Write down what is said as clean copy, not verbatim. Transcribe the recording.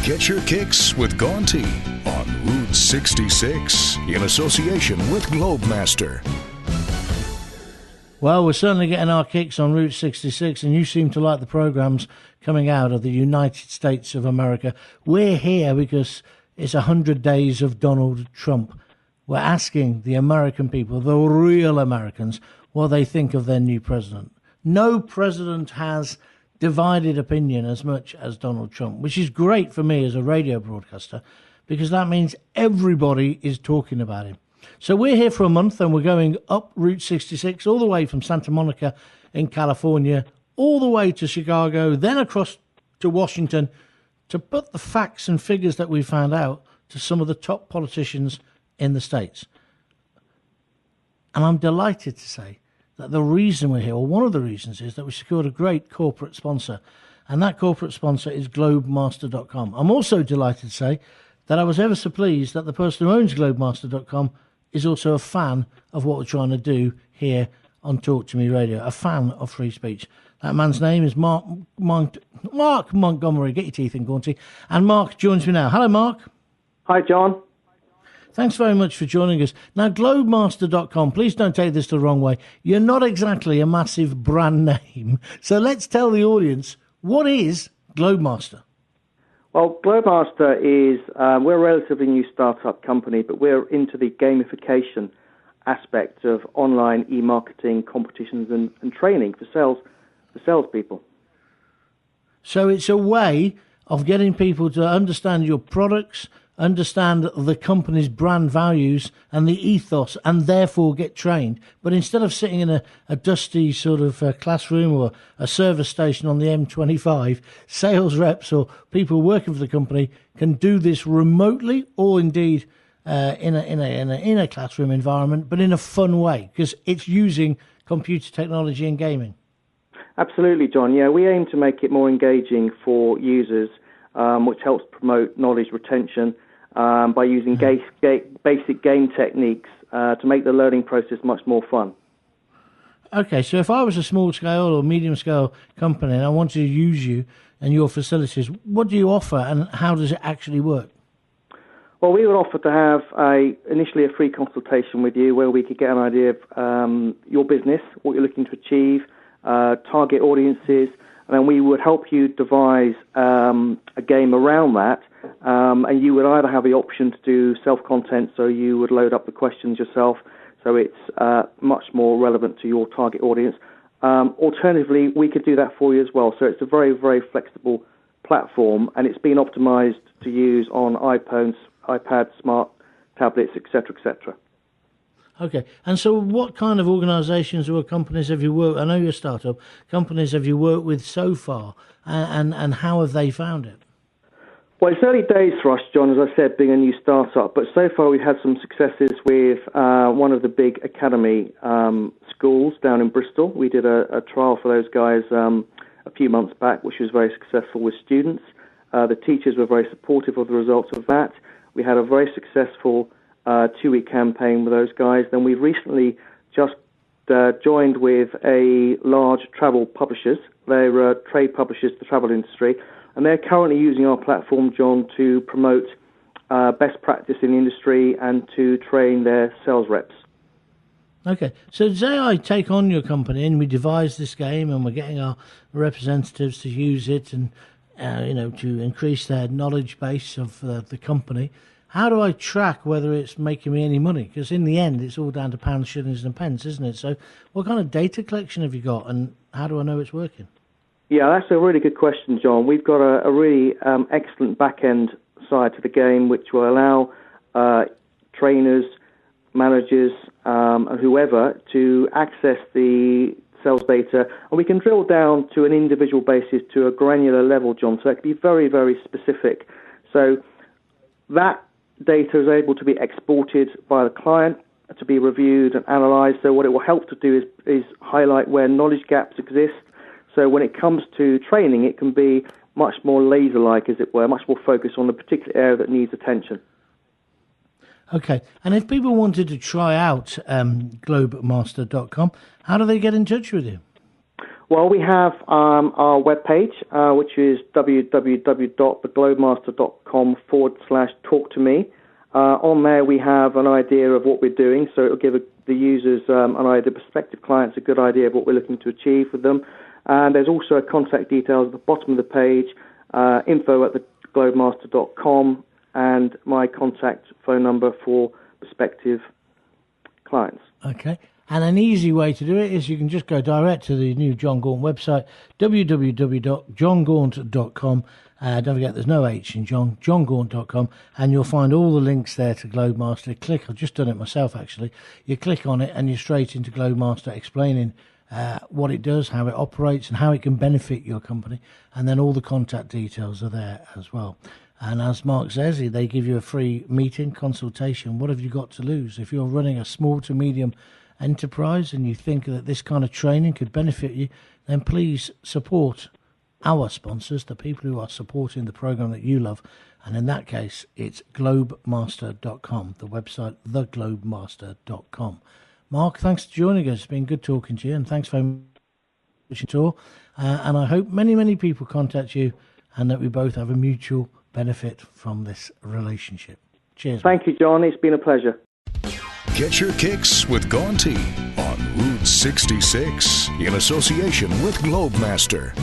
Get your kicks with Gaunty on Route 66 in association with Globemaster. Well, we're certainly getting our kicks on Route 66, and you seem to like the programs coming out of the United States of America. We're here because it's 100 days of Donald Trump. We're asking the American people, the real Americans, what they think of their new president. No president has divided opinion as much as Donald Trump, which is great for me as a radio broadcaster, because that means everybody is talking about him. So we're here for a month, and we're going up Route 66 all the way from Santa Monica in California, all the way to Chicago, then across to Washington, to put the facts and figures that we found out to some of the top politicians in the States. And I'm delighted to say that the reason we're here, or one of the reasons, is that we secured a great corporate sponsor, and that corporate sponsor is Globemaster.com. I'm also delighted to say that I was ever so pleased that the person who owns Globemaster.com is also a fan of what we're trying to do here on Talk to Me Radio, a fan of free speech. That man's name is Mark Montgomery. Get your teeth in, Gaunty. And Mark joins me now. Hello, Mark. Hi, John. Thanks very much for joining us. Now, Globemaster.com, please don't take this the wrong way. You're not exactly a massive brand name. So let's tell the audience, what is Globemaster? Well, Globemaster is, we're a relatively new startup company, but we're into the gamification aspect of online e-marketing competitions and training for salespeople. So it's a way of getting people to understand your products, understand the company's brand values and the ethos, and therefore get trained. But instead of sitting in a dusty sort of classroom or a service station on the M25, sales reps or people working for the company can do this remotely, or indeed in a classroom environment, but in a fun way, because it's using computer technology and gaming. Absolutely, John. Yeah, we aim to make it more engaging for users, which helps promote knowledge retention by using basic game techniques to make the learning process much more fun. Okay, so if I was a small-scale or medium-scale company and I wanted to use you and your facilities, what do you offer and how does it actually work? Well, we would offer to have initially a free consultation with you where we could get an idea of your business, what you're looking to achieve, target audiences, and then we would help you devise a game around that, and you would either have the option to do self-content, so you would load up the questions yourself, so it's much more relevant to your target audience. Alternatively, we could do that for you as well. So it's a very, very flexible platform, and it's been optimized to use on iPhones, iPads, smart tablets, etc., etc. Okay, and so what kind of organisations or companies have you worked? I know you're a startup. Companies have you worked with so far, and how have they found it? Well, it's early days for us, John, as I said, being a new startup. But so far, we've had some successes with one of the big academy schools down in Bristol. We did a trial for those guys a few months back, which was very successful with students. The teachers were very supportive of the results of that. We had a very successful 2-week campaign with those guys. Then we've recently just joined with a large travel publishers. They're trade publishers to the travel industry, and they're currently using our platform, John, to promote best practice in the industry and to train their sales reps. Okay, so say I take on your company and we devise this game and we're getting our representatives to use it and to increase their knowledge base of the company. How do I track whether it's making me any money? Because in the end, it's all down to pounds, shillings and pence, isn't it? So what kind of data collection have you got, and how do I know it's working? Yeah, that's a really good question, John. We've got a really excellent back-end side to the game, which will allow trainers, managers, and whoever to access the sales data, and we can drill down to an individual basis to a granular level, John, so it can be very, very specific. So that data is able to be exported by the client to be reviewed and analysed. So what it will help to do is highlight where knowledge gaps exist. So when it comes to training, it can be much more laser-like, as it were, much more focused on the particular area that needs attention. Okay, and if people wanted to try out Globemaster.com, how do they get in touch with you? Well, we have our webpage, which is www.theglobemaster.com/talk to me. On there, we have an idea of what we're doing, so it'll give the users an idea, prospective clients, a good idea of what we're looking to achieve with them. And there's also contact details at the bottom of the page, info@theglobemaster.com, and my contact phone number for prospective clients. Okay. And an easy way to do it is you can just go direct to the new John Gaunt website, www.johngaunt.com. Don't forget, there's no H in John, johngaunt.com, and you'll find all the links there to Globemaster. I've just done it myself, actually. You click on it and you're straight into Globemaster, explaining what it does, how it operates, and how it can benefit your company. And then all the contact details are there as well. And as Mark says, they give you a free meeting, consultation. What have you got to lose? If you're running a small to medium enterprise and you think that this kind of training could benefit you, then please support our sponsors, the people who are supporting the program that you love. And in that case, it's globemaster.com, the website, theglobemaster.com. Mark, thanks for joining us. It's been good talking to you, and thanks very much at all. And I hope many, many people contact you and that we both have a mutual benefit from this relationship. Cheers. Thank you, John. It's been a pleasure. Get your kicks with Gaunt on Route 66 in association with Globemaster.